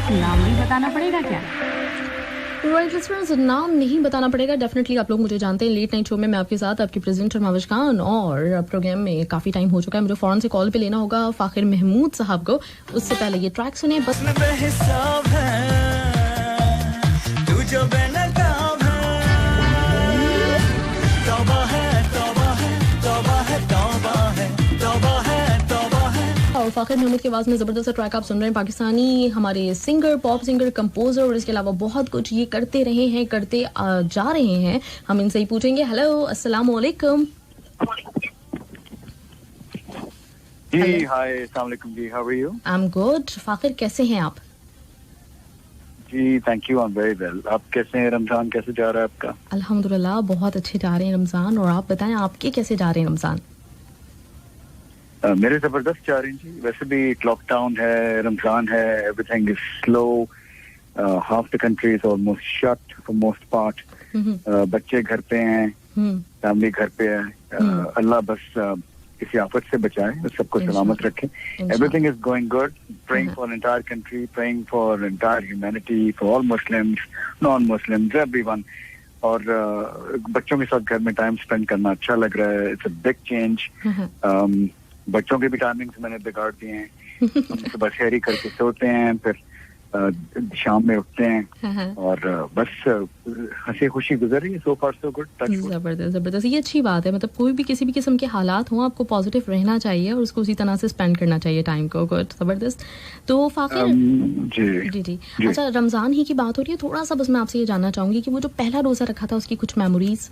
नाम भी बताना पड़ेगा क्या? राइट लिसनर्स, नाम नहीं बताना पड़ेगा। डेफिनेटली आप लोग मुझे जानते हैं। लेट नाइट शो में मैं आपके साथ आपकी प्रेजेंटर माविश खान, और प्रोग्राम में काफ़ी टाइम हो चुका है, मुझे फ़ौरन से कॉल पे लेना होगा फ़ाखिर महमूद साहब को। उससे पहले ये ट्रैक सुने बस। और फ़ाखिर महमूद की आवाज़ में ज़बरदस्त ट्रैक आप सुन रहे हैं। पाकिस्तानी हमारे सिंगर, पॉप सिंगर, कंपोजर और इसके अलावा बहुत कुछ ये करते रहे हैं, करते जा रहे हैं। हम इनसे ही पूछेंगे। हेलो, अस्सलाम वालेकुम। जी हाय, अस्सलाम वालेकुम जी, how are you? I am good. Fakhir कैसे हैं आप? जी thank you, I am very well. आप कैसे हैं? रमजान कैसे जा रहा है आपका? अल्हम्दुलिल्लाह बहुत अच्छे जा रहे हैं रमज़ान। और आप बताएं आपके कैसे जा रहे हैं रमज़ान? मेरे जबरदस्त जा रही हैं जी। वैसे भी लॉकडाउन है, रमजान है, everything is slow, half the country is almost shut for most part. बच्चे घर पे हैं, फैमिली घर पे है। अल्लाह बस किसी आफत से बचाए, सबको सलामत रखे। Everything is going good. Praying for entire country, praying for entire humanity, for all Muslims, non Muslims, everyone. और बच्चों के साथ घर में टाइम स्पेंड करना अच्छा लग रहा है। It's a big change. बच्चों के भी टाइमिंग्स मैंने बिगाड़ दिए हैं। हम सुबह शहरी करके सोते हैं, फिर शाम में उठते हैं, और बस हंसी खुशी गुजर रही है। सो फार सो गुड। जबरदस्त जबरदस्त, ये अच्छी बात है। मतलब कोई भी किसी भी किस्म के हालात हों, आपको पॉजिटिव रहना चाहिए और उसको उसी तरह से स्पेंड करना चाहिए टाइम को। गुड, जबरदस्त। तो फ़ाखिर जी जी, अच्छा रमजान ही की बात हो रही है, थोड़ा सा बस मैं आपसे ये जानना चाहूंगी कि वो जो पहला रोजा रखा था उसकी कुछ मेमोरीज।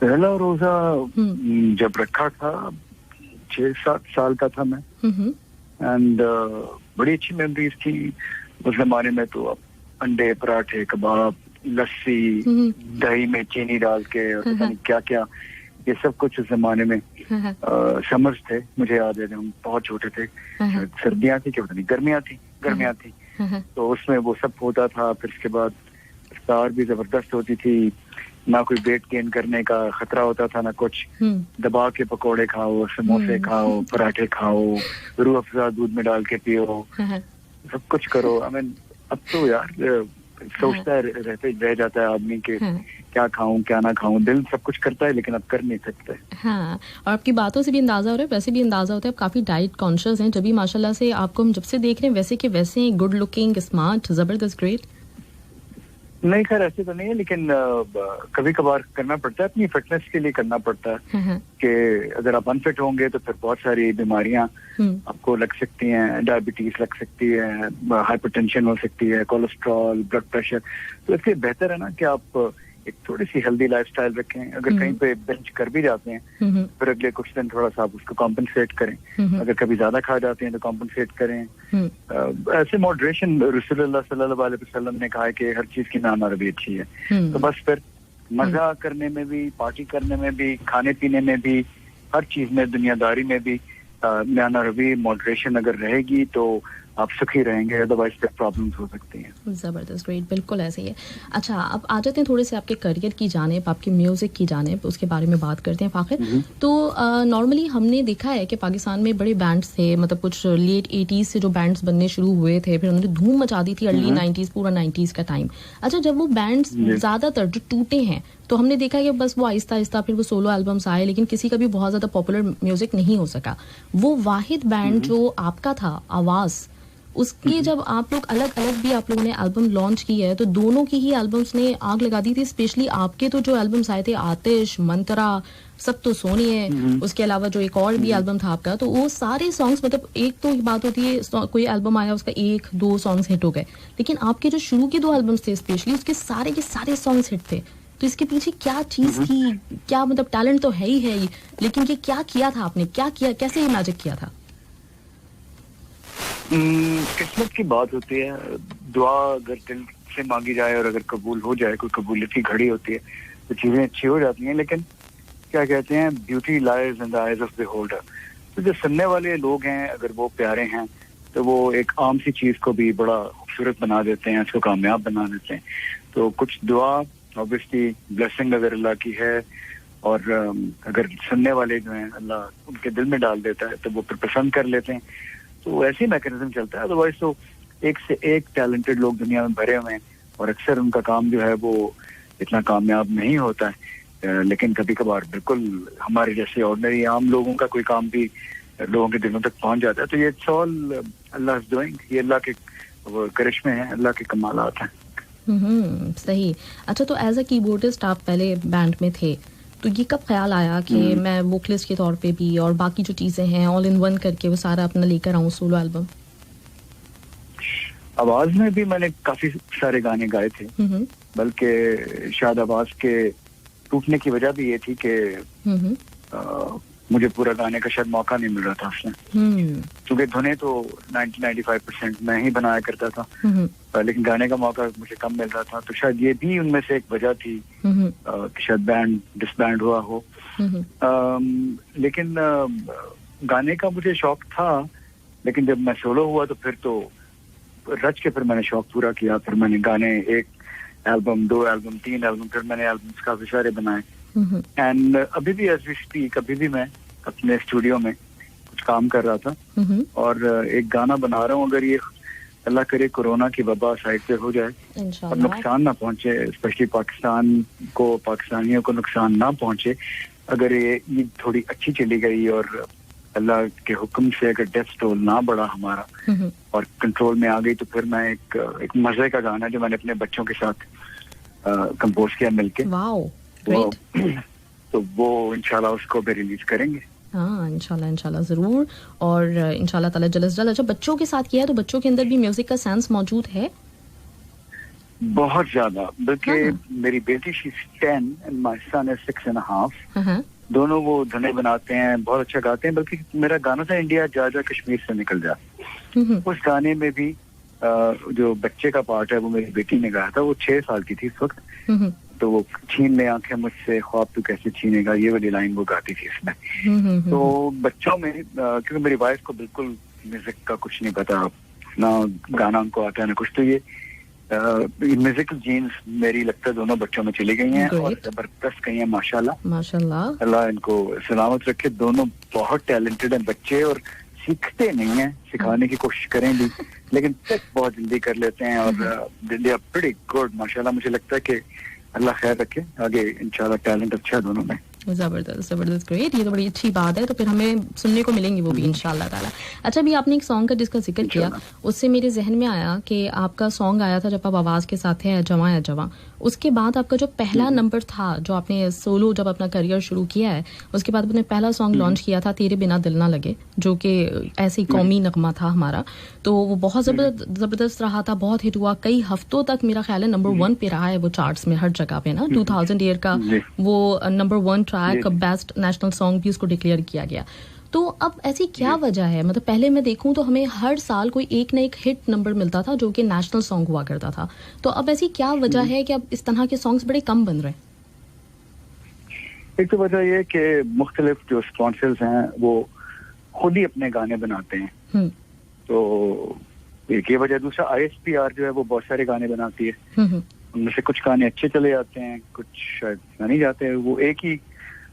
पहला रोजा जब रखा था 6-7 साल का था मैं, एंड बड़ी अच्छी मेमोरीज थी उस जमाने में। तो अब अंडे, पराठे, कबाब, लस्सी, दही में चीनी डाल के और पता नहीं क्या क्या, ये सब कुछ उस जमाने में समर्स थे। मुझे याद है जब हम बहुत छोटे थे, सर्दियां थी, क्या पता नहीं, गर्मियां थी, तो उसमें वो सब होता था। फिर उसके बाद इफ्तार भी जबरदस्त होती थी, ना कोई वेट गेन करने का खतरा होता था, ना कुछ। दबा के पकोड़े खाओ, समोसे खाओ, पराठे खाओ, रूह अफ़ज़ा दूध में डाल के पियो, सब कुछ करो। आई मीन अब तो यार सोचता रह जाता है आदमी के क्या खाऊं क्या ना खाऊं। दिल सब कुछ करता है लेकिन अब कर नहीं सकते। हाँ, और आपकी बातों से भी अंदाजा हो रहा है, वैसे भी अंदाजा होता है आप काफी डाइट कॉन्शियस हैं। जब भी माशाल्लाह से आपको हम जब से देख रहे हैं वैसे के वैसे, गुड लुकिंग, स्मार्ट, जबरदस्त, ग्रेट। नहीं खैर ऐसे तो नहीं है, लेकिन कभी कभार करना पड़ता है, अपनी फिटनेस के लिए करना पड़ता है। कि अगर आप अनफिट होंगे तो फिर बहुत सारी बीमारियां आपको लग सकती हैं। डायबिटीज लग सकती है, हाइपरटेंशन हो सकती है, कोलेस्ट्रॉल, ब्लड प्रेशर। तो इसलिए बेहतर है ना कि आप एक थोड़ी सी हेल्दी लाइफस्टाइल रखें। अगर कहीं पे बेंच कर भी जाते हैं फिर अगले कुछ दिन थोड़ा सा आप उसको कॉम्पनसेट करें। अगर कभी ज्यादा खा जाते हैं तो कॉम्पनसेट करें। ऐसे मॉडरेशन, रसूलुल्लाह सल्लल्लाहु अलैहि वसल्लम ने कहा है कि हर चीज की नाना रवि अच्छी है। तो बस फिर मजा करने में भी, पार्टी करने में भी, खाने पीने में भी, हर चीज में, दुनियादारी में भी नाना रवि, मॉडरेशन अगर रहेगी तो आप सुखी रहेंगे, अदरवाइज फिर प्रॉब्लम्स हो सकती हैं। जबरदस्त, ग्रेट, बिल्कुल ऐसे ही है। अच्छा, अब आ जाते हैं थोड़े से आपके करियर की जानिब, आपके म्यूजिक की जानिब, उसके बारे में बात करते हैं फ़ाखिर। तो नॉर्मली हमने देखा है कि पाकिस्तान में बड़े बैंड्स थे, मतलब कुछ लेट 80s से जो बैंड्स बनने शुरू हुए थे, फिर उन्होंने धूम मचा दी थी अर्ली 90s, पूरा 90s का टाइम। अच्छा, जब वो बैंड्स ज्यादातर जो टूटे हैं तो हमने देखा कि बस वो आहिस्ता आहिस्ता फिर वो सोलो एल्बम्स आए, लेकिन किसी का भी बहुत ज्यादा पॉपुलर म्यूजिक नहीं हो सका। वो वाहिद बैंड जो आपका था आवाज, उसके जब आप लोग अलग अलग भी आप लोगों ने एल्बम लॉन्च की है तो दोनों की ही एल्बम्स ने आग लगा दी थी। स्पेशली आपके तो जो एल्बम्स आए थे, आतिश, मंतरा, सब तो सोनी है, उसके अलावा जो एक और भी एल्बम था आपका, तो वो सारे सॉन्ग्स, मतलब एक तो बात होती है कोई एल्बम आया उसका 1-2 सॉन्ग्स हिट हो गए, लेकिन आपके जो शुरू के 2 एल्बम्स थे स्पेशली उसके सारे के सारे सॉन्ग्स हिट थे। तो इसके पीछे क्या चीज थी? क्या मतलब टैलेंट तो है ही, लेकिन ये क्या किया था आपने, क्या किया, कैसे ये मैजिक किया था? किस्मत की बात होती है। दुआ अगर दिल से मांगी जाए और अगर कबूल हो जाए, कोई कबूलियत की घड़ी होती है तो चीजें अच्छी हो जाती हैं। लेकिन क्या कहते हैं, beauty lies in the eyes of the holder. तो जो सुनने वाले लोग हैं अगर वो प्यारे हैं तो वो एक आम सी चीज को भी बड़ा खूबसूरत बना देते हैं, उसको कामयाब बना देते हैं। तो कुछ दुआ, ऑब्वियसली ब्लेसिंग अगर अल्लाह की है, और अगर सुनने वाले जो हैं अल्लाह उनके दिल में डाल देता है तो वो फिर पसंद कर लेते हैं। तो ऐसे ही मैकेनिज्म चलता है, अदरवाइज तो एक से एक टैलेंटेड लोग दुनिया में भरे हुए हैं और अक्सर उनका काम जो है वो इतना कामयाब नहीं होता है, लेकिन कभी कभार बिल्कुल हमारे जैसे ऑर्डिनरी आम लोगों का कोई काम भी लोगों के दिलों तक पहुंच जाता है। तो ये it's all Allah is doing, ये अल्लाह के करिश्मे हैं, अल्लाह के कमालात हैं। सही। अच्छा, तो एज अ कीबोर्डिस्ट आप पहले बैंड में थे, तो ये कब ख्याल आया कि मैं वोकलिस्ट के तौर पे भी और बाकी जो चीजें हैं ऑल इन वन करके वो सारा अपना लेकर आऊं सोलो एल्बम? आवाज में भी मैंने काफी सारे गाने गाए थे, बल्कि शायद आवाज के टूटने की वजह भी ये थी कि मुझे पूरा गाने का शायद मौका नहीं मिल रहा था उसमें, क्योंकि धुनें तो 90-95% मैं ही बनाया करता था, लेकिन गाने का मौका मुझे कम मिल रहा था। तो शायद ये भी उनमें से एक वजह थी कि शायद बैंड डिसबैंड हुआ हो। लेकिन गाने का मुझे शौक था, लेकिन जब मैं सोलो हुआ तो फिर तो रच के फिर मैंने शौक पूरा किया। फिर मैंने गाने 1 एल्बम, 2 एल्बम, 3 एल्बम, फिर मैंने एल्बम्स काफी सारे बनाए। एंड अभी भी एज वी स्पीक, अभी भी मैं अपने स्टूडियो में कुछ काम कर रहा था और एक गाना बना रहा हूँ। अगर ये अल्लाह करे कोरोना की वबा साइड पे हो जाए और नुकसान ना पहुंचे, स्पेशली पाकिस्तान को, पाकिस्तानियों को नुकसान ना पहुंचे, अगर ये ईद थोड़ी अच्छी चली गई और अल्लाह के हुक्म से अगर डेथ टोल ना बढ़ा हमारा और कंट्रोल में आ गई, तो फिर मैं एक मजे का गाना जो मैंने अपने बच्चों के साथ कंपोज किया मिलके, तो वो इंशाल्लाह उसको भी रिलीज करेंगे। हाँ, इंशाल्लाह जरूर। और इंशाल्लाह ताला जल्द से जल्द। जब बच्चों के साथ किया तो बच्चों के अंदर भी म्यूजिक का सेंस मौजूद है? बहुत ज्यादा, बल्कि मेरी बेटी she is 10 and my son is 6.5। दोनों वो धुने बनाते हैं, बहुत अच्छा गाते हैं। बल्कि मेरा गाना था इंडिया जा जा कश्मीर से निकल जा, उस गाने में भी जो बच्चे का पार्ट है वो मेरी बेटी ने गाया था। वो 6 साल की थी इस वक्त, तो वो छीन ले आंखें मुझसे ख्वाब तू कैसे छीनेगा, ये वाली लाइन वो गाती थी इसमें। तो बच्चों में क्योंकि मेरी वाइफ को बिल्कुल म्यूजिक का कुछ नहीं पता, ना गाना उनको आता है ना कुछ, तो ये म्यूजिकल जीन्स मेरी लगता है दोनों बच्चों में चली गई हैं और जबरदस्त गई हैं माशाल्लाह। अल्लाह इनको सलामत रखे। दोनों बहुत टैलेंटेड हैं बच्चे और सीखते नहीं हैं, सिखाने की कोशिश करें भी, लेकिन बहुत जल्दी कर लेते हैं और दे आर प्रीटी गुड माशाल्लाह। मुझे लगता है कि अल्लाह खैर रखे, आगे इंशाल्लाह टैलेंट अच्छा है दोनों में। जबरदस्त, ग्रेट। ये तो बड़ी अच्छी बात है, तो फिर हमें सुनने को मिलेंगी वो भी इंशाल्लाह ताला। अच्छा, अभी आपने एक सॉन्ग का जिसका जिक्र किया, उससे मेरे जहन में आया कि आपका सॉन्ग आया था जब आप आवाज के साथ थे, जवां या जवां। उसके बाद आपका जो पहला नंबर था, जो आपने सोलो जब अपना करियर शुरू किया है, उसके बाद आपने पहला सॉन्ग लॉन्च किया था तेरे बिना दिल ना लगे, जो कि ऐसे ही कौमी नगमा था हमारा। तो वो बहुत जबरदस्त रहा था, बहुत हिट हुआ, कई हफ्तों तक मेरा ख्याल है नंबर 1 पे रहा है वो चार्ट्स में हर जगह पे ना। 2000 ईयर का वो number 1 track, best national song भी उसको डिक्लेयर किया गया। तो अब ऐसी क्या वजह है? मतलब पहले मैं देखूं तो हमें हर साल कोई एक न एक हिट नंबर मिलता था जो कि नेशनल सॉन्ग हुआ करता था, तो अब ऐसी क्या वजह है कि अब इस तरह के सॉन्ग्स बड़े कम बन रहे हैं? एक तो वजह ये कि मुख्तलिफ जो स्पॉन्सर्स हैं वो खुद ही अपने गाने बनाते हैं, तो एक ये वजह। दूसरा ISPR जो है वो बहुत सारे गाने बनाती है, उनमें से कुछ गाने अच्छे चले जाते हैं, कुछ शायद नहीं जाते हैं। वो एक ही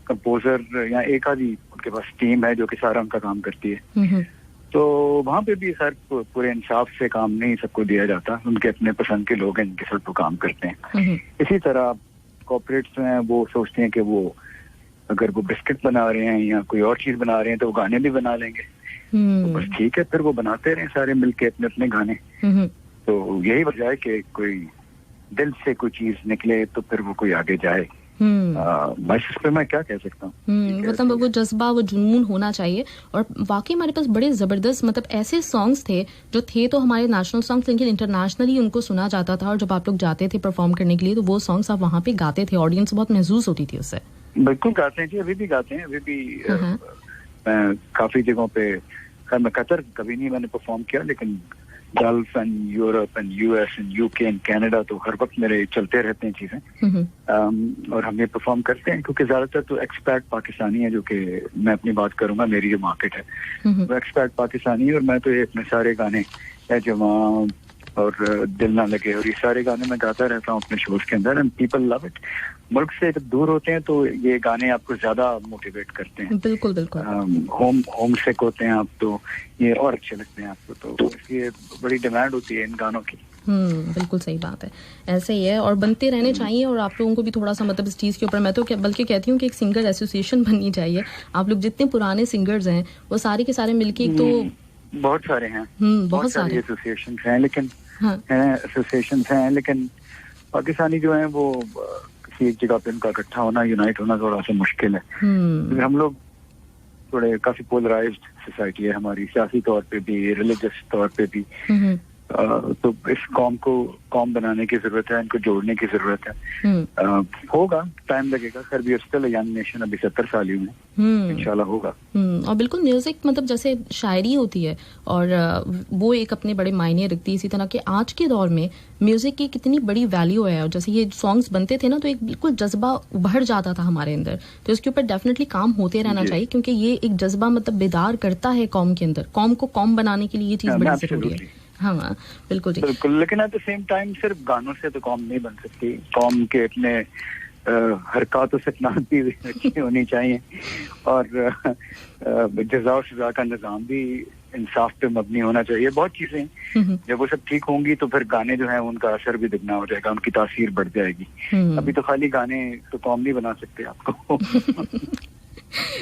कंपोजर या एक आधी उनके पास टीम है जो कि सारा उनका काम करती है, तो वहाँ पे भी सर पूरे इंसाफ से काम नहीं सबको दिया जाता। उनके अपने पसंद के लोग हैं जिनके साथ वो काम करते हैं। इसी तरह कॉर्पोरेट्स हैं, वो सोचते हैं कि वो अगर वो बिस्किट बना रहे हैं या कोई और चीज बना रहे हैं तो वो गाने भी बना लेंगे, तो बस ठीक है, फिर वो बनाते रहे सारे मिलके अपने अपने गाने। तो यही वजह है कि कोई दिल से कोई चीज निकले तो फिर वो कोई आगे जाए। बस इस पे मैं क्या कह सकता हूँ, मतलब वो जज्बा, वो जुनून होना चाहिए। और वाकई हमारे पास बड़े जबरदस्त मतलब ऐसे सॉन्ग्स थे जो थे तो हमारे नेशनल सॉन्ग्स, लेकिन इंटरनेशनली उनको सुना जाता था। और जब आप लोग जाते थे परफॉर्म करने के लिए तो वो सॉन्ग्स आप वहाँ पे गाते थे, ऑडियंस बहुत महसूस होती थी उससे। बिल्कुल गाते हैं जी, अभी भी गाते हैं। अभी भी मैं काफी जगहों पे, मैं कतर कभी नहीं मैंने परफॉर्म किया, लेकिन gulf and Europe and US and UK and Canada तो हर वक्त मेरे चलते रहते हैं चीजें। और हम ये परफॉर्म करते हैं क्योंकि ज्यादातर तो एक्सपैट पाकिस्तानी है, जो कि मैं अपनी बात करूंगा, मेरी जो मार्केट है वो एक्सपैट पाकिस्तानी है। और मैं तो ये अपने सारे गाने जवां, और दिल ना लगे, और ये सारे गाने मैं गाता रहता हूँ अपने शोज के अंदर, एंड पीपल लव इट. मुल्क से जब दूर होते हैं तो ये गाने आपको ज्यादा मोटिवेट करते हैं. बिल्कुल बिल्कुल. होम सिक होते हैं आप तो ये और अच्छे लगते हैं आपको, तो इसलिए बड़ी डिमांड होती है इन गानों की. बिल्कुल सही बात है. ऐसे ही है और बनते रहने चाहिए, और आप लोगों को भी थोड़ा सा मतलब इस चीज़ के ऊपर मैं तो बल्कि कहती हूँ कि एक सिंगर एसोसिएशन बननी चाहिए. आप लोग जितने पुराने सिंगर्स हैं वो सारे के सारे मिलके एक तो बहुत सारे हैं. बहुत सारे एसोसिएशन हैं, लेकिन पाकिस्तानी जो हैं वो किसी एक जगह पे उनका इकट्ठा होना, यूनाइट होना थोड़ा सा मुश्किल है. हम लोग थोड़े काफी पोलराइज्ड सोसाइटी है हमारी, सियासी तौर पे भी, रिलीजियस तौर पे भी. तो इस कॉम बनाने की जरूरत है, इनको जोड़ने की जरूरत है. होगा, टाइम लगेगा. खैर we are still a young nation, अभी 70 साल ही हुए, इंशाल्लाह होगा. और बिल्कुल म्यूजिक मतलब जैसे शायरी होती है और वो एक अपने बड़े मायने रखती है, इसी तरह के आज के दौर में म्यूजिक की कितनी बड़ी वैल्यू है. और जैसे ये सॉन्ग्स बनते थे ना तो एक बिल्कुल जज्बा उभर जाता था हमारे अंदर, तो इसके ऊपर डेफिनेटली काम होते रहना चाहिए, क्योंकि ये एक जज्बा मतलब बेदार करता है कौम के अंदर. कौम को कौम बनाने के लिए ये चीज बड़ी जरूरी है. हाँ बिल्कुल जी. बिल्कुल, लेकिन एट द सेम टाइम सिर्फ गानों से तो कौम नहीं बन सकती. कौम के अपने हरकत से भी अच्छी होनी चाहिए, और जज़ा और सज़ा का निज़ाम भी इंसाफ पे मबनी होना चाहिए. बहुत चीजें हैं, जब वो सब ठीक होंगी तो फिर गाने जो हैं उनका असर भी दुगना हो जाएगा, उनकी तासीर बढ़ जाएगी. अभी तो खाली गाने तो कौम नहीं बना सकते आपको.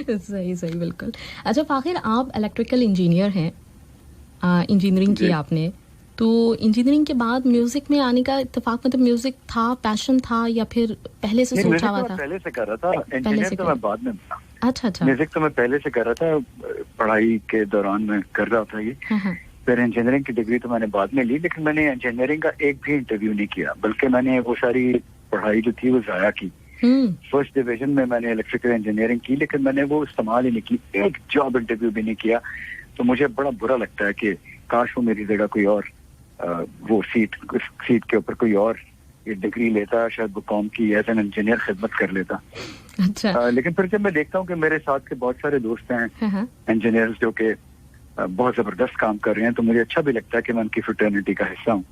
सही बिल्कुल. अच्छा फाखिर, आप इलेक्ट्रिकल इंजीनियर हैं, इंजीनियरिंग की आपने, तो इंजीनियरिंग के बाद म्यूजिक में आने का इत्तेफाक मतलब म्यूजिक था, पैशन था, या फिर पहले से सोचा हुआ था? पहले से कर रहा था. इंजीनियर तो मैं बाद में था. अच्छा. म्यूजिक तो मैं पहले से कर रहा था, पढ़ाई के दौरान मैं कर रहा था ये. फिर इंजीनियरिंग की डिग्री तो मैंने बाद में ली, लेकिन मैंने इंजीनियरिंग का एक भी इंटरव्यू नहीं किया, बल्कि मैंने वो सारी पढ़ाई जो थी वो जाया की. फर्स्ट डिवीजन में मैंने इलेक्ट्रिकल इंजीनियरिंग की, लेकिन मैंने वो इस्तेमाल ही नहीं की, एक जॉब इंटरव्यू भी नहीं किया. तो मुझे बड़ा बुरा लगता है कि काश वो मेरी जगह कोई और वो सीट के ऊपर कोई और ये डिग्री लेता, शायद वो कौम की एज एन इंजीनियर खिदमत कर लेता. अच्छा. लेकिन फिर जब मैं देखता हूँ कि मेरे साथ के बहुत सारे दोस्त हैं इंजीनियर्स जो कि बहुत जबरदस्त काम कर रहे हैं, तो मुझे अच्छा भी लगता है कि मैं उनकी फ्रेटर्निटी का हिस्सा हूँ.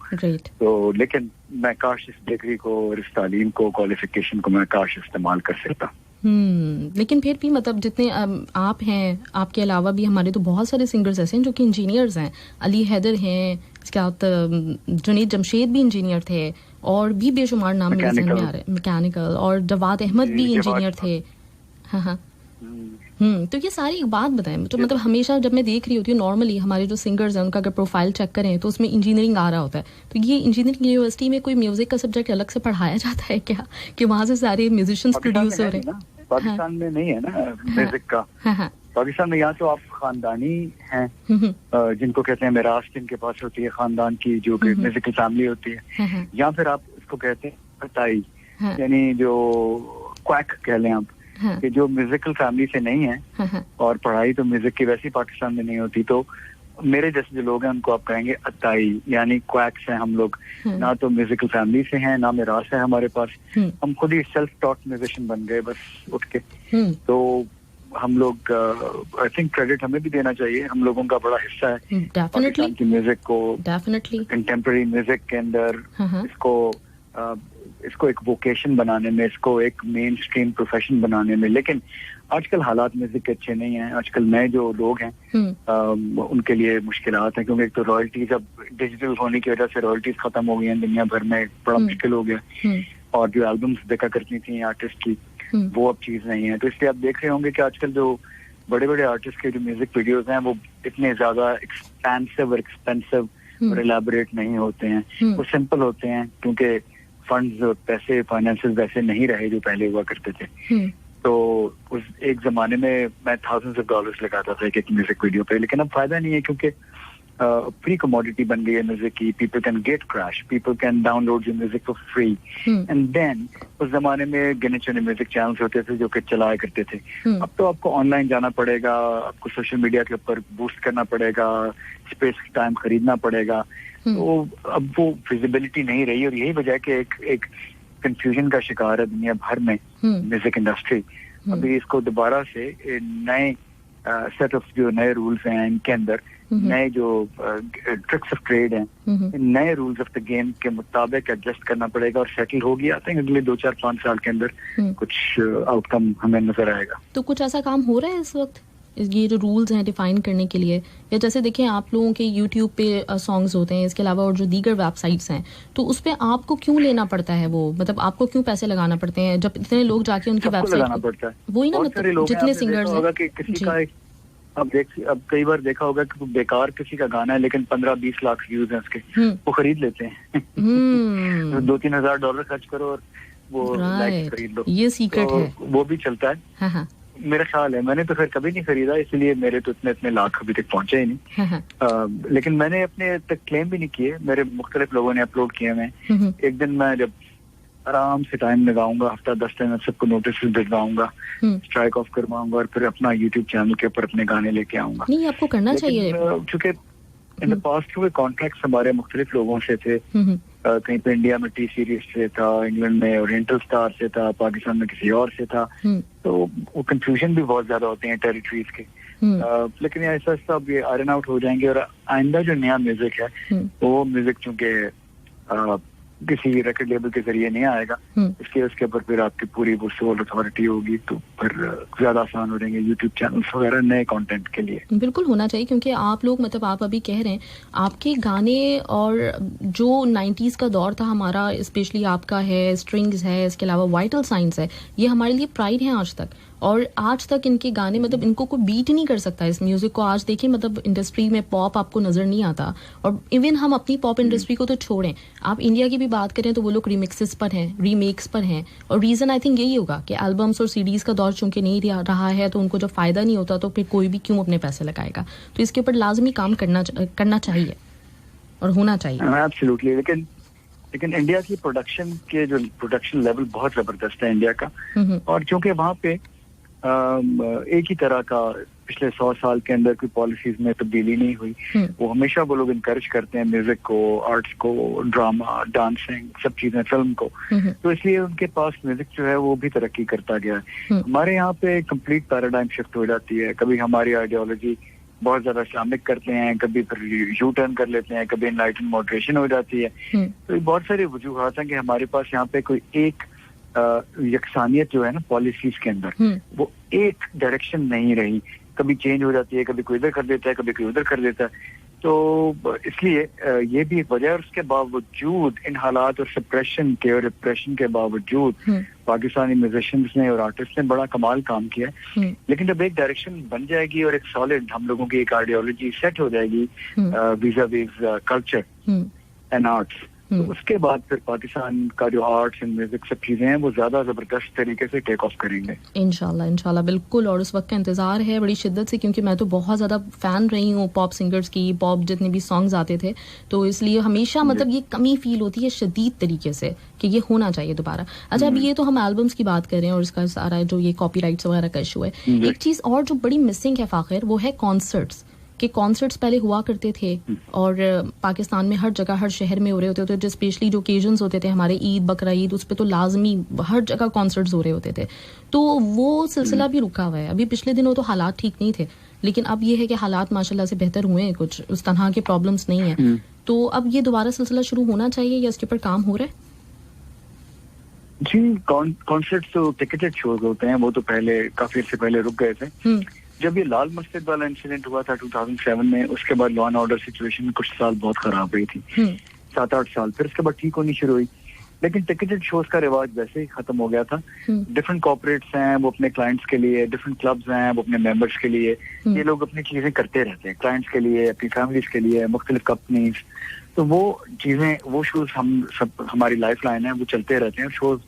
तो लेकिन मैं काश इस डिग्री को और इस तालीम को, क्वालिफिकेशन को मैं काश इस्तेमाल कर सकता. लेकिन फिर भी मतलब जितने आप हैं, आपके अलावा भी हमारे तो बहुत सारे सिंगर्स ऐसे हैं जो कि इंजीनियर्स हैं. अली हैदर हैं, इसके बाद जुनैद जमशेद भी इंजीनियर थे, और भी बेशुमार नाम मेरे ज़हन में आ रहे हैं, मैकेनिकल. और जवाद अहमद भी इंजीनियर थे. हाँ. तो ये सारी एक बात बताएं, तो मतलब हमेशा जब मैं देख रही होती हूँ नॉर्मली हमारे जो सिंगर्स हैं उनका अगर प्रोफाइल चेक करें तो उसमें इंजीनियरिंग आ रहा होता है. तो ये इंजीनियरिंग यूनिवर्सिटी में कोई म्यूजिक का सब्जेक्ट अलग से पढ़ाया जाता है क्या, कि वहाँ से सारे म्यूजिशियंस प्रोड्यूस हो रहे हैं? पाकिस्तान में नहीं है ना म्यूजिक का. पाकिस्तान में यहाँ तो आप खानदानी हैं, जिनको कहते हैं मिरास, जिनके पास होती है खानदान की जो म्यूजिकल फैमिली होती है, या फिर आप इसको कहते हैं अताई, यानी जो क्वैक कह लें आप, कि जो म्यूजिकल फैमिली से नहीं है और पढ़ाई तो म्यूजिक की वैसी पाकिस्तान में नहीं होती, तो मेरे जैसे जो लोग हैं उनको आप कहेंगे अताई, यानी क्वैक्स हैं हम लोग. ना तो म्यूजिकल फैमिली से हैं, ना मिरास है हमारे पास. हम खुद ही सेल्फ टॉट म्यूजिशियन बन गए बस उठ के. तो हम लोग आई थिंक क्रेडिट हमें भी देना चाहिए, हम लोगों का बड़ा हिस्सा है पाकिस्तान की म्यूजिक को, कंटेम्पररी म्यूजिक के अंदर इसको एक वोकेशन बनाने में, इसको एक मेन स्ट्रीम प्रोफेशन बनाने में. लेकिन आजकल हालात म्यूजिक के अच्छे नहीं हैं. आजकल नए जो लोग हैं उनके लिए मुश्किलात हैं, क्योंकि एक तो रॉयल्टीज अब डिजिटल होने की वजह से रॉयल्टीज खत्म हो गई हैं दुनिया भर में, बड़ा मुश्किल हो गया. और जो एल्बम्स देखा करती थी आर्टिस्ट की, वो अब चीज नहीं है. तो इसलिए आप देख रहे होंगे कि आजकल जो बड़े बड़े आर्टिस्ट के जो म्यूजिक वीडियोज हैं वो इतने ज्यादा एक्सपेंसिव और एक्सपेंसिव और एलैबोरेट नहीं होते हैं. वो सिंपल होते हैं, क्योंकि फंड्स और पैसे, फाइनेंसेस वैसे नहीं रहे जो पहले हुआ करते थे. तो उस एक जमाने में मैं $thousands of dollars लगाता था एक म्यूजिक वीडियो पे, लेकिन अब फायदा नहीं है, क्योंकि फ्री कमोडिटी बन गई है म्यूजिक की. People can get crash, people can download your music for free. And then उस जमाने में गिने चुने म्यूजिक चैनल्स होते थे जो कि चलाया करते थे. अब तो आपको ऑनलाइन जाना पड़ेगा, आपको सोशल मीडिया के ऊपर बूस्ट करना पड़ेगा, स्पेस टाइम खरीदना पड़ेगा. तो अब वो विजिबिलिटी नहीं रही, और यही वजह कि एक कंफ्यूजन का शिकार है दुनिया भर में म्यूजिक इंडस्ट्री. अभी इसको दोबारा से नए सेट ऑफ जो नए रूल्स हैं इनके अंदर नए जो ट्रिक्स ऑफ ट्रेड हैं, नए रूल्स ऑफ द गेम के मुताबिक एडजस्ट करना पड़ेगा और सेटल होगी। आई थिंक अगले 2-4-5 साल के अंदर कुछ आउटकम हमें नजर आएगा। तो कुछ ऐसा काम हो रहा है इस वक्त ये जो रूल्स हैं डिफाइन करने के लिए, या जैसे देखें आप लोगों के यूट्यूब पे सॉन्ग्स होते हैं, इसके अलावा और जो दीगर वेबसाइट्स हैं, तो उस पे आपको क्यों लेना पड़ता है वो, मतलब आपको क्यों पैसे लगाना पड़ते हैं जब इतने लोग जाके उनकी वेबसाइट, वही ना मतलब जितने सिंगर्स हैं किसी का अब कई बार देखा होगा कि बेकार किसी का गाना है लेकिन 15-20 लाख व्यूज हैं उसके, वो खरीद लेते हैं। $2-3 हज़ार खर्च करो और वो लाइक खरीद लो, ये सीक्रेट है, वो भी चलता है। हाँ। मेरा ख्याल है, मैंने तो फिर कभी नहीं खरीदा, इसलिए मेरे तो इतने लाख अभी तक पहुंचे ही नहीं। लेकिन मैंने अपने तक क्लेम भी नहीं किए, मेरे मुख्तलिफ लोगों ने अपलोड किए हैं। एक दिन मैं जब आराम से टाइम लगाऊंगा, हफ्ता 10 दिन सबको नोटिस भिजवाऊंगा, स्ट्राइक ऑफ करवाऊंगा और फिर अपना यूट्यूब चैनल के ऊपर अपने गाने लेके आऊंगा। नहीं, आपको करना चाहिए, चूंकि इन द पास्ट हुए कॉन्ट्रैक्ट हमारे मुख्तलिफ लोगों से थे। कहीं पे इंडिया में टी सीरीज से था, इंग्लैंड में ओरिएंटल स्टार से था, पाकिस्तान में किसी और से था, तो वो कंफ्यूजन भी बहुत ज्यादा होते हैं टेरिटरीज के। लेकिन ऐसा सब ये आयरन आउट हो जाएंगे और आइंदा जो नया म्यूजिक है वो म्यूजिक चूंकि किसी रिकॉर्ड लेबल के जरिए नहीं आएगा, इसलिए उसके ऊपर फिर आपकी पूरी वो सोल अथॉरिटी होगी, तो फिर ज्यादा आसान हो जाएंगे यूट्यूब चैनल्स वगैरह नए कंटेंट के लिए। बिल्कुल होना चाहिए, क्योंकि आप लोग मतलब आप अभी कह रहे हैं आपके गाने और जो 90s का दौर था हमारा, स्पेशली आपका है, स्ट्रिंग्स है, इसके अलावा वाइटल साइंस है, ये हमारे लिए प्राइड है आज तक। और आज तक इनके गाने मतलब इनको कोई बीट नहीं कर सकता इस म्यूजिक को। आज देखिए मतलब इंडस्ट्री में पॉप आपको नजर नहीं आता, और इवन हम अपनी पॉप इंडस्ट्री को तो छोड़ें, आप इंडिया की भी बात करें तो वो लोग रिमिक्सेस पर हैं, रीमेक्स पर हैं, और रीजन आई थिंक यही होगा कि एल्बम्स और सीडीज का दौर चूंकि नहीं रहा है, तो उनको जब फायदा नहीं होता तो फिर कोई भी क्यों अपने पैसे लगाएगा। तो इसके ऊपर लाजमी काम करना चाहिए और होना चाहिए। एब्सोल्युटली। लेकिन इंडिया की प्रोडक्शन लेवल बहुत जबरदस्त है इंडिया का, और चूंकि वहाँ पे एक ही तरह का पिछले 100 साल के अंदर कोई पॉलिसीज में तब्दीली नहीं हुई। वो हमेशा वो लोग इनकरेज करते हैं म्यूजिक को, आर्ट्स को, ड्रामा, डांसिंग, सब चीजें, फिल्म को, तो इसलिए उनके पास म्यूजिक जो है वो भी तरक्की करता गया है। हमारे यहाँ पे कंप्लीट पैराडाइम शिफ्ट हो जाती है, कभी हमारी आइडियोलॉजी बहुत ज्यादा इस्लामिक करते हैं, कभी फिर यू टर्न कर लेते हैं, कभी एनलाइटन मॉडरेशन हो जाती है। तो बहुत सारी वजूहात हैं कि हमारे पास यहाँ पे कोई एक यकसानियत जो है ना पॉलिसीज के अंदर, वो एक डायरेक्शन नहीं रही, कभी चेंज हो जाती है, कभी कोई इधर कर देता है, कभी कोई उधर कर देता है। तो इसलिए ये भी एक वजह है। और उसके बावजूद इन हालात और सप्रेशन के और रिप्रेशन के बावजूद पाकिस्तानी म्यूजिशियंस ने और आर्टिस्ट ने बड़ा कमाल काम किया है। लेकिन जब एक डायरेक्शन बन जाएगी और एक सॉलिड हम लोगों की एक आइडियोलॉजी सेट हो जाएगी वीजा वीज कल्चर एंड आर्ट्स, तो उसके बाद फिर पाकिस्तान का जो आर्ट्स एंड म्यूजिक सब चीजें हैं वो ज्यादा जबरदस्त तरीके से टेक ऑफ करेंगे इंशाल्लाह बिल्कुल। और उस वक्त का इंतजार है बड़ी शिद्दत से, क्योंकि मैं तो बहुत ज्यादा फैन रही हूँ पॉप सिंगर्स की, पॉप जितने भी सॉन्ग्स आते थे, तो इसलिए हमेशा मतलब ये कमी फील होती है शदीद तरीके से कि ये होना चाहिए दोबारा। अच्छा, अब ये तो हम एल्बम्स की बात कर रहे हैं और इसका सारा जो ये कॉपीराइट्स वगैरह का इशू है। एक चीज और जो बड़ी मिसिंग है फाखिर, वो है कॉन्सर्ट्स। कि कॉन्सर्ट्स पहले हुआ करते थे और पाकिस्तान में हर जगह हर शहर में हो रहे होते थे, स्पेशली जो ओकेजन्स होते थे हमारे ईद बकरा ईद, उस पर तो लाजमी हर जगह कॉन्सर्ट्स हो रहे होते थे। तो वो सिलसिला भी रुका हुआ है। अभी पिछले दिनों तो हालात ठीक नहीं थे, लेकिन अब ये है कि हालात माशाल्लाह से बेहतर हुए हैं, कुछ उस तरह के प्रॉब्लम्स नहीं है। तो अब ये दोबारा सिलसिला शुरू होना चाहिए या इसके ऊपर काम हो रहा है? जी, कॉन्सर्ट्स तो टिकटेड शोज होते हैं, वो तो पहले काफी अर्से पहले रुक गए थे। जब ये लाल मस्जिद वाला इंसिडेंट हुआ था 2007 में, उसके बाद लॉ एंड ऑर्डर सिचुएशन कुछ साल बहुत खराब रही थी, 7-8 साल, फिर उसके बाद ठीक होनी शुरू हुई। लेकिन टिकटेड शोज का रिवाज वैसे ही खत्म हो गया था। डिफरेंट कॉर्पोरेट्स हैं वो अपने क्लाइंट्स के लिए, डिफरेंट क्लब्स हैं वो अपने मेंबर्स के लिए, ये लोग अपनी चीजें करते रहते हैं क्लाइंट्स के लिए, अपनी फैमिलीज के लिए, मुख्तलिफ कंपनीज। तो वो चीजें, वो शोज हम सब, हमारी लाइफ लाइन है, वो चलते रहते हैं शोज।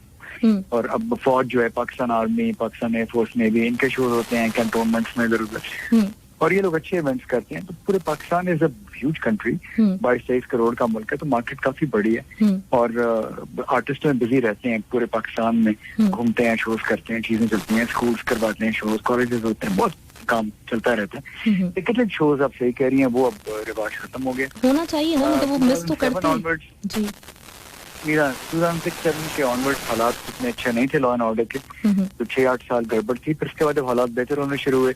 और अब फौज जो है, पाकिस्तान आर्मी, पाकिस्तान एयरफोर्स में भी इनके शोज होते हैं कैंटोनमेंट्स में इधर उधर, और ये लोग अच्छे इवेंट्स करते हैं। तो पूरे Pakistan is a huge country, 22-23 crore का मुल्क है, तो मार्केट काफी बड़ी है और आर्टिस्ट में बिजी रहते हैं, पूरे पाकिस्तान में घूमते हैं, शोज करते हैं, चीजें चलती हैं, स्कूल्स करवाते हैं शोज, कॉलेजेस होते हैं, बहुत काम चलता रहता है। टिकटेड शोज आप सही कह रही हैं, वो अब रिवाज खत्म हो गया। होना चाहिए ना, मतलब वो मिस तो करते हैं। जी, 2006-2007 के ऑनवर्ड्स हालात इतने अच्छे नहीं थे लॉ एंड ऑर्डर के, तो 6-8 साल गड़बड़ थी। फिर उसके बाद जब हालात बेहतर होने शुरू हुए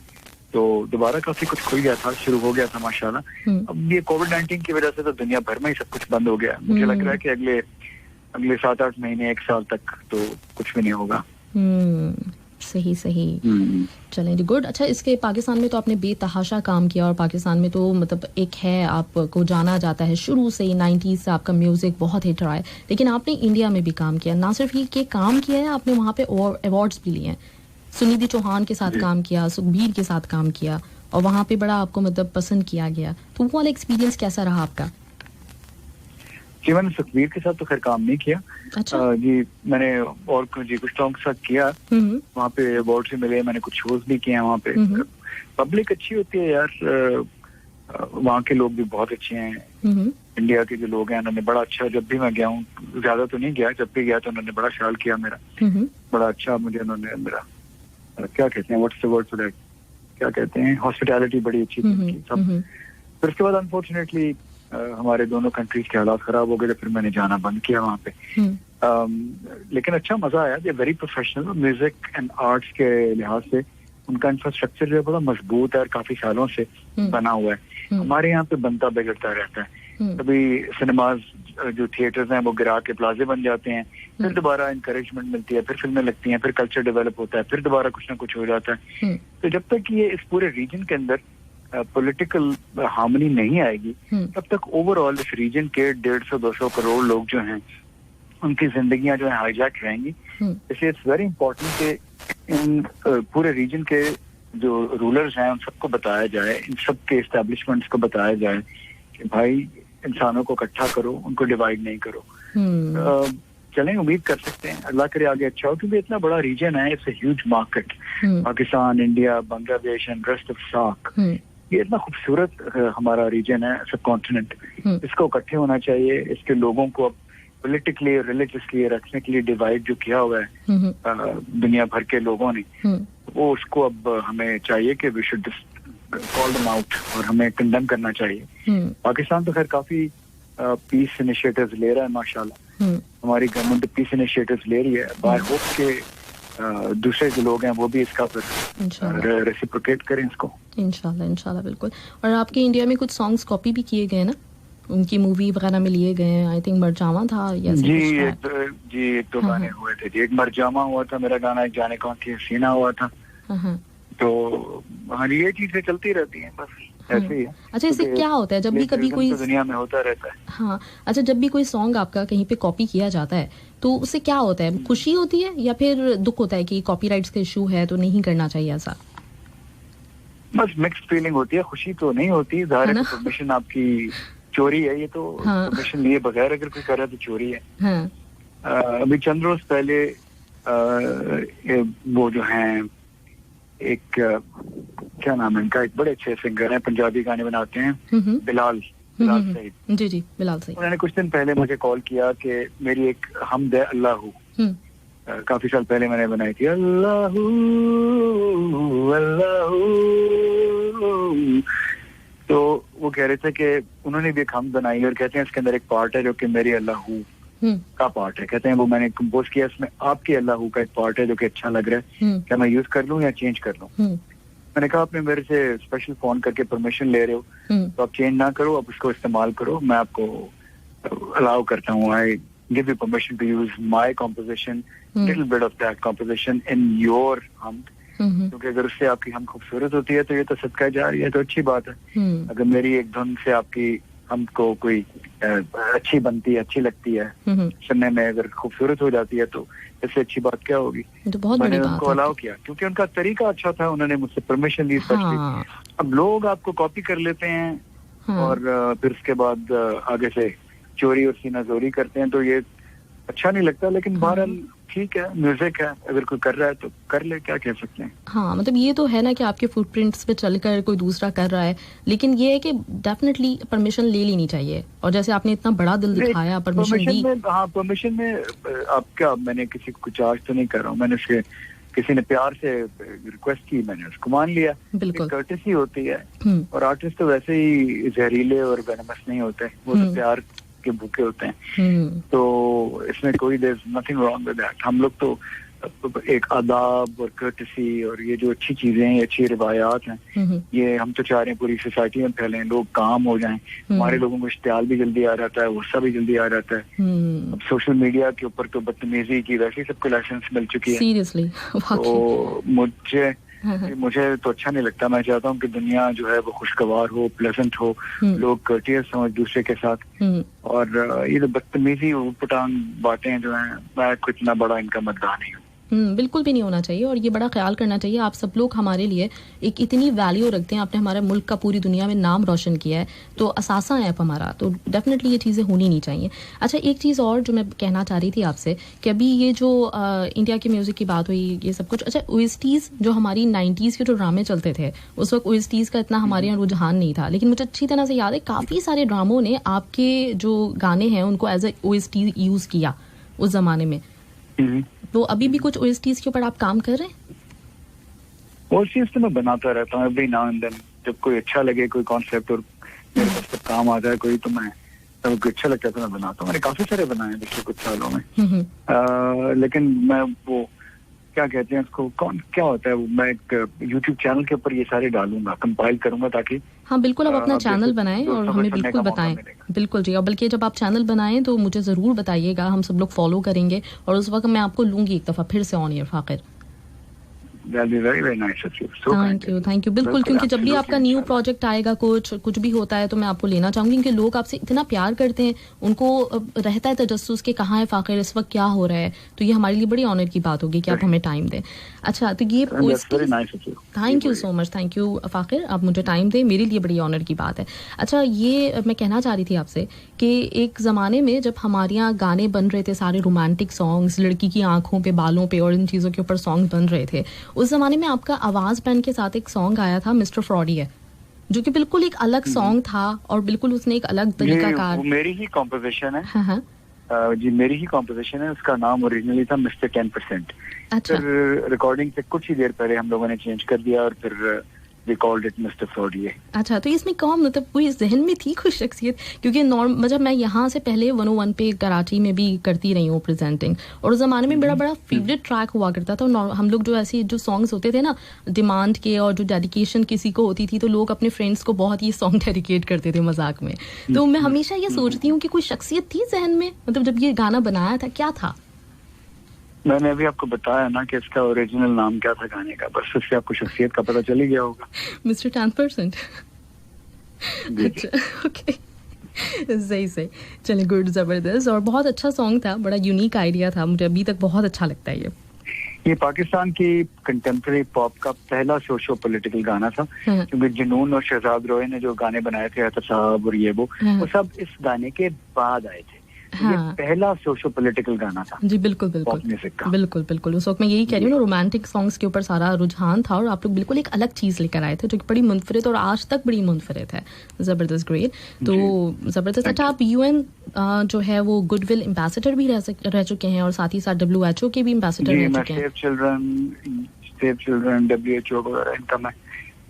तो दोबारा काफी कुछ खुल गया था, शुरू हो गया था माशाल्लाह। अब ये कोविड-19 की वजह से तो दुनिया भर में ही सब कुछ बंद हो गया। मुझे लग रहा है कि अगले 7-8 महीने 1 साल तक तो कुछ भी नहीं होगा। सही चलें जी, गुड। अच्छा, इसके पाकिस्तान में तो आपने बेतहाशा काम किया और पाकिस्तान में तो मतलब एक है, आपको जाना जाता है शुरू से ही 90s से आपका म्यूजिक बहुत हिट रहा है, लेकिन आपने इंडिया में भी काम किया। ना सिर्फ ये कि काम किया है, आपने वहाँ पे अवार्ड्स भी लिए हैं। सुनिधि चौहान के साथ काम किया, सुखबीर के साथ काम किया और वहाँ पे बड़ा आपको मतलब पसंद किया गया। तो वो वाला एक्सपीरियंस कैसा रहा आपका? जी, मैंने सुखबीर के साथ तो खैर काम नहीं किया। अच्छा। जी, मैंने और कुछ सॉन्ग के साथ किया, वहाँ पे अवार्ड से मिले, मैंने कुछ शोज भी किए हैं वहाँ पे। पब्लिक अच्छी होती है यार, वहाँ के लोग भी बहुत अच्छे हैं। इंडिया के जो लोग हैं उन्होंने बड़ा अच्छा, जब भी मैं गया हूँ, ज्यादा तो नहीं गया, जब भी गया तो उन्होंने बड़ा ख्याल किया मेरा, बड़ा अच्छा मुझे उन्होंने मेरा क्या कहते हैं, what's the word for that, क्या कहते हैं, हॉस्पिटैलिटी बड़ी अच्छी थी सब। फिर उसके बाद अनफॉर्चुनेटली हमारे दोनों कंट्रीज के हालात खराब हो गए, तो फिर मैंने जाना बंद किया वहाँ पे। लेकिन अच्छा मजा आया। They very professional music and arts के लिहाज से उनका इंफ्रास्ट्रक्चर जो है बड़ा मजबूत है और काफी सालों से बना हुआ है। हमारे यहाँ पे बनता बिगड़ता रहता है, कभी सिनेमाज जो थिएटर्स हैं वो गिरा के प्लाजे बन जाते हैं, फिर दोबारा इंकरेजमेंट मिलती है, फिर फिल्में लगती हैं, फिर कल्चर डेवलप होता है, फिर दोबारा कुछ ना कुछ हो जाता है। तो जब तक ये इस पूरे रीजन के अंदर पॉलिटिकल हार्मनी नहीं आएगी, तब तक ओवरऑल इस रीजन के 150-200 करोड़ लोग जो हैं उनकी जिंदगियां जो है हाईजैक रहेंगी। इसलिए इट्स वेरी इंपॉर्टेंट कि इन पूरे रीजन के जो रूलर्स हैं उन सबको बताया जाए, इन सब के एस्टेब्लिशमेंट्स को बताया जाए कि भाई इंसानों को इकट्ठा करो, उनको डिवाइड नहीं करो। चलें, उम्मीद कर सकते हैं अल्लाह करे आगे अच्छा हो, क्योंकि इतना बड़ा रीजन है, it's a huge market. Pakistan, India, Bangladesh and rest of SAARC, ये इतना खूबसूरत हमारा रीजन है, सब कॉन्टिनेंट। इसको इकट्ठे होना चाहिए। इसके लोगों को अब पॉलिटिकली और रिलीजियसली रखने के लिए डिवाइड जो किया हुआ है दुनिया भर के लोगों ने, वो उसको अब हमें चाहिए कि we should call them out और हमें कंडेम करना चाहिए। पाकिस्तान तो खैर काफी पीस इनिशिएटिव्स ले रहा है माशाल्लाह। हमारी गवर्नमेंट पीस इनिशिएटिव्स ले रही है। आई होप के दूसरे जो लोग हैं वो भी इसका फिर रेसिप्रोकेट करें इसको। इंशाल्लाह बिल्कुल। और आपके इंडिया में कुछ सॉन्ग्स कॉपी भी किए गए ना, उनकी मूवी वगैरह में लिए गए हैं। आई थिंक मरजामा था या जी, एक दो गाने हुए थे। एक मरजामा हुआ था मेरा गाना, एक जाने कौन थी हसीना हुआ था। तो हाँ, ये चीजें चलती रहती हैं बस, ऐसे ही है। अच्छा, इससे क्या होता है जब भी कभी कोई दुनिया में होता रहता है? हाँ, अच्छा, जब भी कोई सॉन्ग आपका कहीं पे कॉपी किया जाता है तो उससे क्या होता है? खुशी होती है या फिर दुख होता है कि कॉपीराइट्स का इशू है तो नहीं करना चाहिए ऐसा? बस मिक्स्ड फीलिंग होती है, खुशी तो नहीं होती। ज़ाहिर है परमिशन आपकी चोरी है, ये तो परमिशन लिए बगैर अगर कोई करे तो चोरी है। अभी चंद रोज पहले वो जो हैं एक क्या नाम है इनका, एक बड़े अच्छे सिंगर हैं, पंजाबी गाने बनाते हैं, बिलाल सईद। जी, बिलाल सईद। उन्होंने कुछ दिन पहले मुझे कॉल किया कि मेरी एक हमद है अल्लाहू, काफी साल पहले मैंने बनाई थी, अल्लाहू अल्लाहू। तो वो कह रहे थे कि उन्होंने भी एक हम बनाई और कहते हैं इसके अंदर एक पार्ट है जो कि मेरी अल्लाहू का पार्ट है। कहते हैं वो मैंने कंपोज किया, इसमें आपके अल्लाहू का एक पार्ट है जो कि अच्छा लग रहा है, क्या मैं यूज कर लूं या चेंज कर लूं? मैंने कहा आपने मेरे से स्पेशल फोन करके परमिशन ले रहे हो तो आप चेंज ना करो, आप उसको इस्तेमाल करो, मैं आपको अलाउ करता हूँ। I give you permission to use my composition, little bit of that composition in your हमद, क्योंकि अगर उससे आपकी हम खूबसूरत होती है तो ये तो सदका जारिया है, तो अच्छी बात है। अगर मेरी एक धुन से आपकी हमको कोई अच्छी बनती है, अच्छी लगती है, सुनने में अगर खूबसूरत हो जाती है, तो इससे अच्छी बात क्या होगी? तो बहुत मैंने उनको अलाउ किया क्योंकि उनका तरीका अच्छा था, उन्होंने मुझसे परमिशन ली स्पेशली। अब लोग आपको कॉपी कर लेते हैं और फिर उसके बाद आगे से चोरी और सीनाजोरी करते हैं, तो ये अच्छा नहीं लगता। लेकिन बहरहाल ठीक है, म्यूजिक है, अगर कोई कर रहा है तो कर ले, क्या कह सकते हैं। हाँ, मतलब ये तो है ना कि आपके फुटप्रिंट्स पे चलकर कोई दूसरा कर रहा है, लेकिन ये है कि डेफिनेटली परमिशन ले लेनी चाहिए। और जैसे आपने इतना बड़ा दिल दिखाया, परमिशन दी। हाँ, परमिशन में आपका, मैंने किसी को चार्ज तो नहीं कर रहा हूँ, मैंने उसके किसी ने प्यार से रिक्वेस्ट की, मैंने उसको मान लिया। बिल्कुल कर्टेसी होती है। और आर्टिस्ट तो वैसे ही जहरीले और वेनमस नहीं होते, वो तो प्यार के भूखे होते हैं। तो इसमें कोई there is nothing wrong with that. हम लोग तो एक आदाब और कर्टसी और ये जो अच्छी चीजें हैं, अच्छी रिवायात हैं, ये हम तो चाह रहे हैं पूरी सोसाइटी में फैलें, लोग काम हो जाएं। हमारे लोगों को इश्तियाल भी जल्दी आ जाता है, गुस्सा भी जल्दी आ जाता है। अब सोशल मीडिया के ऊपर तो बदतमीजी की वैसे ही सबको लाइसेंस मिल चुकी है। सीरियसली तो मुझे तो अच्छा नहीं लगता। मैं चाहता हूँ कि दुनिया जो है वो खुशगवार हो, प्लेजेंट हो, लोग कर्टियस हों एक दूसरे के साथ। और ये जो बदतमीजी उटपटांग बातें जो हैं, मैं कोई इतना बड़ा इनका मद्दाह नहीं हूँ। बिल्कुल भी नहीं होना चाहिए और ये बड़ा ख्याल करना चाहिए। आप सब लोग हमारे लिए एक इतनी वैल्यू रखते हैं, आपने हमारे मुल्क का पूरी दुनिया में नाम रोशन किया है, तो असासा है आप हमारा, तो डेफिनेटली ये चीज़ें होनी नहीं चाहिए। अच्छा, एक चीज़ और जो मैं कहना चाह रही थी आपसे कि अभी ये जो इंडिया के म्यूज़िक की बात हुई, ये सब कुछ, अच्छा ओएसटीज़ जो हमारी 90s के जो ड्रामे चलते थे उस वक्त ओएसटीज़ का इतना हमारे यहाँ रुझान नहीं था, लेकिन मुझे अच्छी तरह से याद है काफ़ी सारे ड्रामों ने आपके जो गाने हैं उनको एज ए ओएसटी यूज़ किया उस ज़माने में। तो अभी भी कुछ ओएसटीज के ऊपर आप काम कर रहे हैं? ओएसटीज तो मैं बनाता रहता हूँ एवरी नाउ एंड देन, जब कोई अच्छा लगे, कोई कॉन्सेप्ट और मेरे पास काम आ जाए कोई, तो मैं जब कोई अच्छा लगता है तो मैं बनाता हूँ। मैंने काफी सारे बनाए हैं पिछले कुछ सालों में। लेकिन मैं वो क्या कहते हैं उसको, कौन क्या होता है वो, मैं एक यूट्यूब चैनल के ऊपर ये सारे डालूंगा, कंपाइल करूंगा, ताकि हाँ बिल्कुल आप अपना चैनल बनाएं और हमें बिल्कुल बताएं। बिल्कुल जी, और बल्कि जब आप चैनल बनाएं तो मुझे ज़रूर बताइएगा, हम सब लोग फॉलो करेंगे और उस वक्त मैं आपको लूंगी एक दफ़ा फिर से on air Fakir. Thank you बिल्कुल, क्योंकि जब भी आपका न्यू प्रोजेक्ट आएगा, कुछ भी होता है तो मैं आपको लेना चाहूंगी, क्योंकि लोग आपसे इतना प्यार करते हैं, उनको रहता है तजस्सुस के कहाँ है फाकिर, इस वक्त क्या हो रहा है, तो ये हमारे लिए बड़ी ऑनर की बात होगी कि आप हमें टाइम दें। अच्छा, तो ये thank you so much, thank you Fakir, आप मुझे टाइम दें, मेरे लिए बड़ी ऑनर की बात है। अच्छा, ये मैं कहना चाह रही थी आपसे कि एक ज़माने में जब हमारे यहाँ गाने बन रहे थे, सारे रोमांटिक सॉन्ग्स, लड़की की आंखों पे, बालों पे और इन चीज़ों के ऊपर सॉन्ग बन रहे थे, उस ज़माने में आपका आवाज़ बैंड के साथ एक सॉन्ग आया था मिस्टर फ्रॉडी है, जो कि बिल्कुल एक अलग सॉन्ग था और बिल्कुल उसने एक अलग तरीका कार। मेरी ही कॉम्पोजिशन है। जी मेरी ही कॉम्पोजिशन है, उसका नाम ओरिजिनली था मिस्टर 10%। अच्छा। फिर रिकॉर्डिंग से कुछ ही देर पहले हम लोगों ने चेंज कर दिया और फिर we called it Mr. Fraudier। अच्छा, तो इसमें कौन, मतलब कोई जहन में थी कुछ शख्सियत, क्योंकि मतलब मैं यहाँ से पहले 101 पे कराची में भी करती रही हूँ प्रेजेंटिंग, और उस ज़माने में बड़ा फेवरेट ट्रैक हुआ करता था। हम लोग जो ऐसे जो सॉन्ग्स होते थे ना डिमांड के, और जो डेडिकेशन किसी को होती थी, तो लोग अपने फ्रेंड्स को बहुत ही सॉन्ग डेडिकेट करते थे मजाक में। तो मैं हमेशा ये सोचती हूँ कि कोई शख्सियत थी जहन में, मतलब जब ये गाना बनाया था, क्या था? मैंने अभी आपको बताया ना कि इसका ओरिजिनल नाम क्या था गाने का, बस उससे आपको शख्सियत का पता चल ही गया होगा। मिस्टर 10%। अच्छा, ओके, सही सही, चलिए, गुड, जबरदस्त, और बहुत अच्छा सॉन्ग था, बड़ा यूनिक आइडिया था, मुझे अभी तक बहुत अच्छा लगता है ये पाकिस्तान की कंटेम्प्रेरी पॉप का पहला सोशो पॉलिटिकल गाना था, क्योंकि जुनून और शहजाद रोए ने जो गाने बनाए थे, अतर साहब और ये वो सब इस गाने के बाद आए थे। ये पहला सोशो पॉलिटिकल गाना था। जी बिल्कुल बिल्कुल, उस वक्त मैं यही कह रही हूँ ना, रोमांटिक सॉन्ग्स के ऊपर सारा रुझान था, और आप लोग बिल्कुल एक अलग चीज लेकर आए थे जो कि बड़ी मुनफरिद और आज तक बड़ी मुनफरिद है। जबरदस्त, ग्रेट, तो जबरदस्त। अच्छा, आप UN जो है वो गुडविल एम्बेसडर भी रह चुके हैं, और साथ ही साथ WHO के भी एम्बेसडर रह चुके हैं। सेव चिल्ड्रन WHO वगैरह, इनका मैं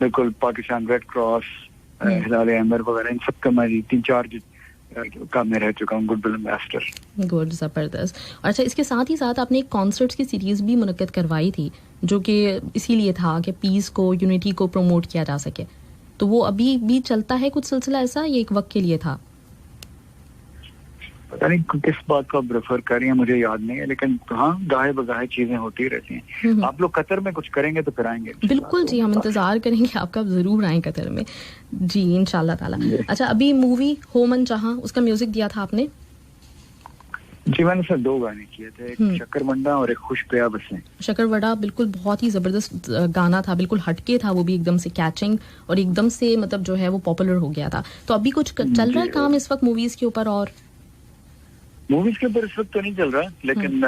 बिल्कुल, पाकिस्तान रेड क्रॉस, हिलाल अहमर वगैरह, इन सब का मैं 3-4 का मैं रह चुका हूँ गुडविल एम्बेसडर। गुड, जबरदस्त। अच्छा, इसके साथ ही साथ आपने एक कॉन्सर्ट्स की सीरीज भी मुनक्कद करवाई थी, जो कि इसीलिए था कि पीस को, यूनिटी को प्रमोट किया जा सके, तो वो अभी भी चलता है कुछ सिलसिला ऐसा, ये एक वक्त के लिए था? पता नहीं किस बात को आप रेफर कर रही हैं, मुझे याद नहीं है, लेकिन हाँ, गाहे बगाहे चीजें होती रहती हैं। आप लोग कतर में कुछ करेंगे तो फिर आएंगे। बिल्कुल जी, हम इंतजार करेंगे आपका, जरूर आए कतर में जी, इंशाल्लाह ताला। अच्छा, अभी मूवी हो मन चाहा, उसका म्यूजिक दिया था आपने? जी, मैंने सर 2 गाने किए थे, एक शक्करवंडा और एक खुश पिया बसें। शक्करवंडा बिल्कुल बहुत ही जबरदस्त गाना था, बिल्कुल हटके था, वो भी एकदम से कैचिंग और एकदम से मतलब जो है वो पॉपुलर हो गया था। तो अभी कुछ चल रहा है काम इस वक्त मूवीज के ऊपर? और मूवीज के ऊपर इस वक्त तो नहीं चल रहा, लेकिन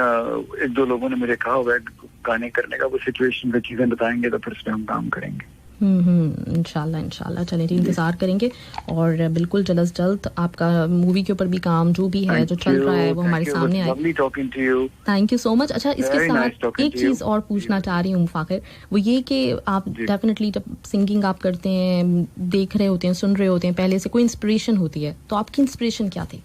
1-2 लोगों ने मुझे कहा हुआ है गाने करने का, वो सिचुएशन पे चीजें बताएंगे तो फिर उस पर हम काम करेंगे। इंशाल्लाह, चलिए इंतजार करेंगे, और बिल्कुल जल्द से जल्द आपका मूवी के ऊपर भी काम जो भी है, जो चल रहा है, वो हमारे सामने आए। Thank you so much. अच्छा, इसके साथ एक चीज और पूछना चाह रही हूँ फाकिर, वो ये कि आप डेफिनेटली जब सिंगिंग आप करते हैं, देख रहे होते हैं, सुन रहे होते हैं, पहले से कोई इंस्पिरेशन होती है, तो आपकी इंस्पिरेशन क्या थी?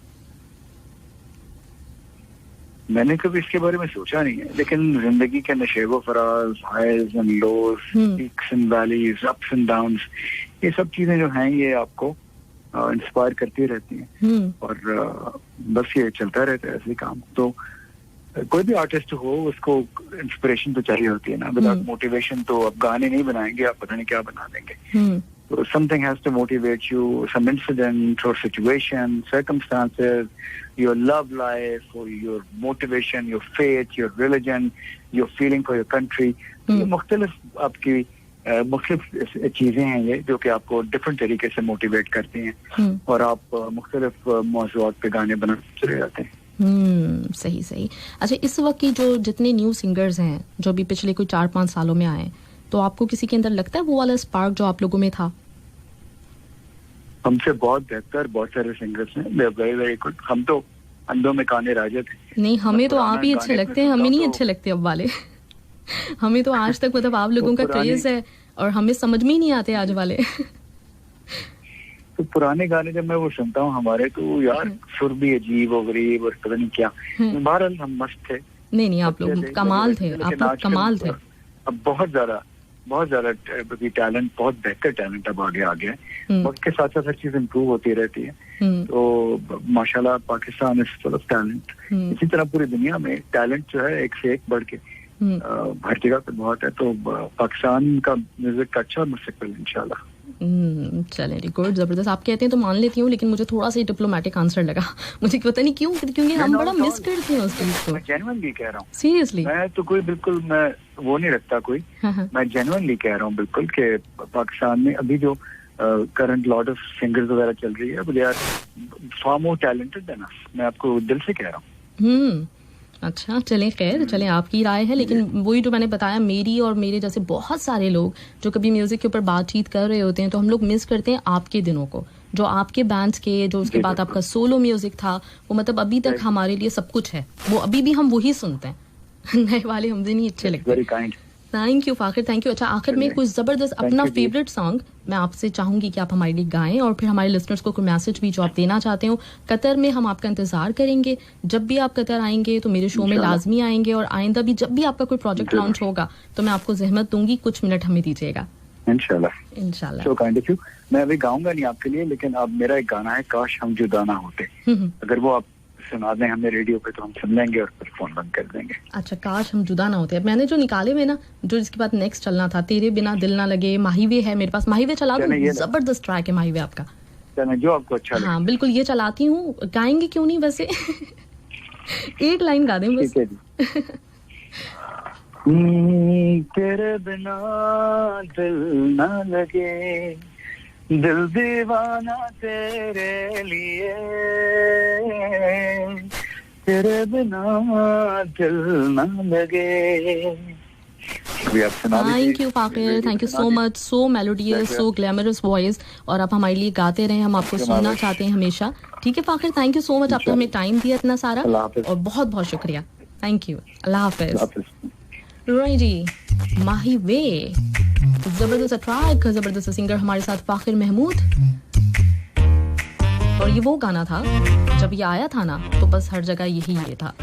मैंने कभी इसके बारे में सोचा नहीं है, लेकिन जिंदगी के नशेबो फराज, highs and lows, peaks and valleys, ups and downs, ये सब चीजें जो हैं ये आपको इंस्पायर करती रहती हैं और बस ये चलता रहता है ऐसे काम। तो कोई भी आर्टिस्ट हो उसको इंस्पिरेशन तो चाहिए होती है ना, विदाउट मोटिवेशन तो आप गाने नहीं बनाएंगे, आप पता नहीं क्या बना देंगे। So something has to motivate you, some incident or situation, circumstances, your love life, or your motivation, your faith, your religion, your feeling for your country. ये मुख्तलिफ आपकी मुख्तलिफ चीजें हैं ये जो कि आपको डिफरेंट तरीके से मोटिवेट करती हैं और आप मुख्तलिफ मौज़ूआत पे गाने बनाते चले जाते हैं। सही सही। अच्छा, इस वक्त की जो जितने न्यू सिंगर्स हैं जो अभी पिछले कोई 4-5 सालों में आए, तो आपको किसी के अंदर लगता है वो वाला स्पार्क जो आप लोगों में था? हमसे बहुत बेहतर बहुत सारे सिंगर्स हैं, वेरी वेरी गुड। हम तो अंधों में काने राजा थे। नहीं, हमें तो आप ही अच्छे लगते हैं, हमें नहीं अच्छे लगते अब वाले। हमें तो आज तक मतलब आप लोगों का क्रेज है और हमें समझ में ही नहीं आते आज वाले। तो पुराने गाने जब मैं वो सुनता हूँ हमारे, तो यार सुर भी अजीब और गरीब और पता नहीं क्या। बहरहाल हम मस्त थे। नहीं, आप लोग कमाल थे, आप लोग कमाल थे। अब बहुत ज्यादा टैलेंट, बहुत बेहतर टैलेंट अब आगे आ गया है। वक्त के साथ साथ हर चीज इम्प्रूव होती रहती है। तो माशाल्लाह Pakistan is full of talent. इसी तरह पूरी दुनिया में टैलेंट जो है एक से एक बढ़ के हर जगह पे बहुत है। तो पाकिस्तान का म्यूजिक का अच्छा मुस्तकबिल इंशाल्लाह। चलें, रिकॉर्ड जबरदस्त आप कहते हैं तो मान लेती हूँ, लेकिन मुझे थोड़ा सा डिप्लोमेटिक आंसर लगा। मुझे पता नहीं क्यों, क्योंकि हम बड़ा मिस करते हैं उस चीज को। मैं जेन्युइनली कह रहा हूँ, सीरियसली। मैं तो कोई बिल्कुल मैं वो नहीं रखता कोई। मैं जेन्युइनली कह रहा हूँ बिल्कुल कि पाकिस्तान में अभी जो करंट लॉट ऑफ सिंगर्स वगैरह चल रही है, they are far more talented than us. मैं आपको दिल से कह रहा हूँ। अच्छा, चलें, खैर चलें, आपकी राय है, लेकिन वही जो मैंने बताया, मेरी और मेरे जैसे बहुत सारे लोग जो कभी म्यूजिक के ऊपर बातचीत कर रहे होते हैं, तो हम लोग मिस करते हैं आपके दिनों को, जो आपके बैंड्स के, जो उसके बाद आपका सोलो म्यूजिक था, वो मतलब अभी तक हमारे लिए सब कुछ है, वो अभी भी हम वही सुनते हैं। नए वाले हमसे नहीं अच्छे लगते। Thank you Fakhir, thank you. अच्छा, आखिर में कुछ जबरदस्त अपना फेवरेट सॉन्ग मैं आपसे चाहूंगी कि आप हमारे लिए गाएं, और फिर हमारे लिसनर्स को कोई मैसेज भी जो आप देना चाहते हो। कतर में हम आपका इंतजार करेंगे, जब भी आप कतर आएंगे तो मेरे शो में लाजमी आएंगे, और आइंदा भी जब भी आपका कोई प्रोजेक्ट लॉन्च होगा तो मैं आपको जहमत दूंगी, कुछ मिनट हमें दीजिएगा। इंशाल्लाह। So kind of you. मैं अभी गाऊंगा नहीं आपके लिए, लेकिन अब मेरा एक गाना है, काश हम जुदा ना होते। अगर वो आप सुना दें हमें रेडियो पे तो हम सुन लेंगे और फिर फोन बंद कर देंगे। अच्छा, काश हम जुदा ना होते। मैंने जो निकाले हुए ना, जो इसके बाद नेक्स्ट चलना था, तेरे बिना दिल ना लगे, माहीवे है मेरे पास, माहीवे चला दूं? जबरदस्त ट्रैक है माहीवे आपका। जो आपको अच्छा लगे। हाँ बिल्कुल, ये चलाती हूँ। गाएंगे क्यों नहीं वैसे? एक लाइन गा दें बस। तेरे बिना दिल ना लगे, दिल दीवाना तेरे लिए, तेरे बिना दिल ना लगे। Thank you Fakir, thank you so much. So melodious, so glamorous voice, और आप हमारे लिए गाते रहे, हम आपको सुनना चाहते हैं हमेशा। ठीक है Fakir, thank you so much, आपने हमें टाइम दिया इतना सारा, और बहुत बहुत शुक्रिया। थैंक यू, अल्लाह हाफिज। राइट जी, माहीवे, जबरदस्त ट्रैक, जबरदस्त सिंगर हमारे साथ फाकिर महमूद, और ये वो गाना था जब ये आया था ना, तो बस हर जगह यही ये था।